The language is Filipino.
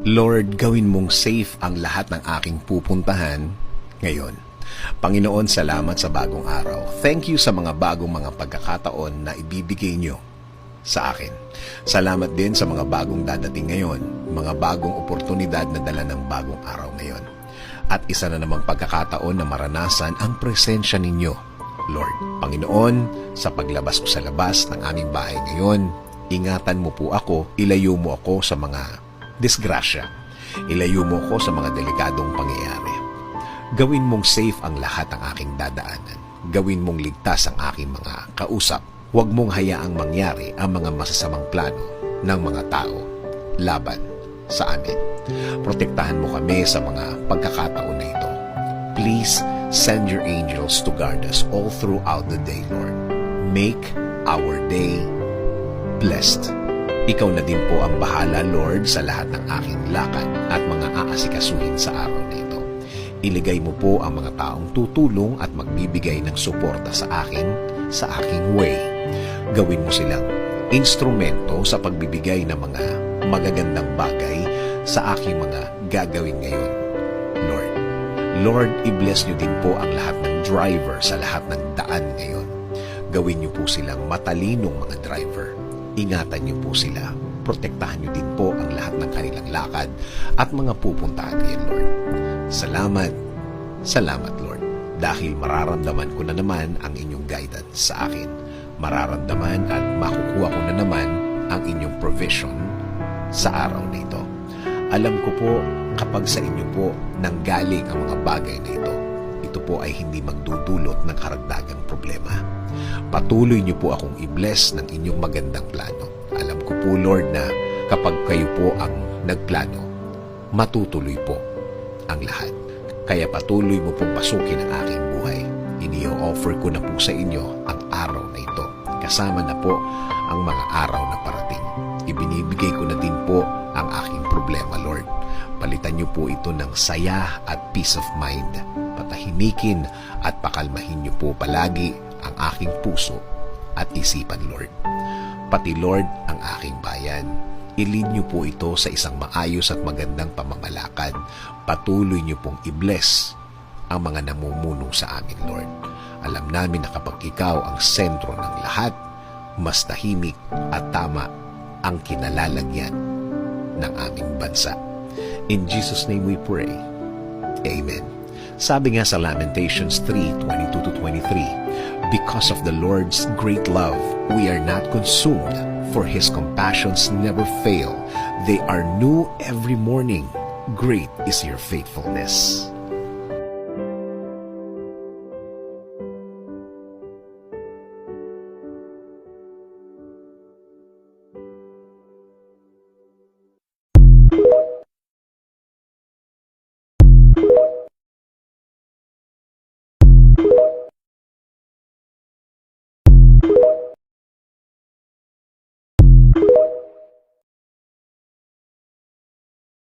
Lord, gawin mong safe ang lahat ng aking pupuntahan ngayon. Panginoon, salamat sa bagong araw. Thank you sa mga bagong mga pagkakataon na ibibigay nyo sa akin. Salamat din sa mga bagong dadating ngayon, mga bagong oportunidad na dala ng bagong araw ngayon. At isa na namang pagkakataon na maranasan ang presensya ninyo, Lord. Panginoon, sa paglabas ko sa labas ng aming bahay ngayon, ingatan mo po ako, ilayo mo ako sa mga disgrasya. Ilayo mo ako sa mga delikadong pangyayari. Gawin mong safe ang lahat ng aking dadaanan. Gawin mong ligtas ang aking mga kausap. Huwag mong hayaang mangyari ang mga masasamang plano ng mga tao laban sa amin. Protektahan mo kami sa mga pagkakataon na ito. Please send your angels to guard us all throughout the day, Lord. Make our day blessed. Ikaw na din po ang bahala, Lord, sa lahat ng aking lakad at mga aasikasuhin sa araw na ito. Iligay mo po ang mga taong tutulong at magbibigay ng suporta sa aking way. Gawin mo silang instrumento sa pagbibigay ng mga magagandang bagay sa aking mga gagawin ngayon, Lord. Lord, i-bless niyo din po ang lahat ng driver sa lahat ng daan ngayon. Gawin niyo po silang matalinong mga driver. Ingatan niyo po sila. Protektahan niyo din po ang lahat ng kanilang lakad at mga pupuntahan ngayon, Lord. Salamat, salamat, Lord. Dahil mararamdaman ko na naman ang inyong guidance sa akin. Mararamdaman at makukuha ko na naman ang inyong provision sa araw na ito. Alam ko po, kapag sa inyo po nanggaling ang mga bagay na ito po ay hindi magdudulot ng karagdagang problema. Patuloy niyo po akong i-bless ng inyong magandang plano. Alam ko po, Lord, na kapag kayo po ang nagplano, matutuloy po ang lahat. Kaya patuloy mo pong pasukin ang aking buhay. Ini-offer ko na po sa inyo ang araw na ito. Kasama na po ang mga araw na parating. Ibinibigay ko na din po ang aking problema, Lord. Palitan niyo po ito ng saya at peace of mind. Patahimikin at pakalmahin niyo po palagi ang aking puso at isipan, Lord. Pati, Lord, ang aking bayan. I-lead niyo po ito sa isang maayos at magandang pamamalakad. Patuloy niyo pong i-bless ang mga namumuno sa amin, Lord. Alam namin na kapag ikaw ang sentro ng lahat, mas tahimik at tama ang kinalalagyan ng aming bansa. In Jesus' name we pray. Amen. Sabi nga sa Lamentations 3:22-23, because of the Lord's great love, we are not consumed, for His compassions never fail. They are new every morning. Great is your faithfulness.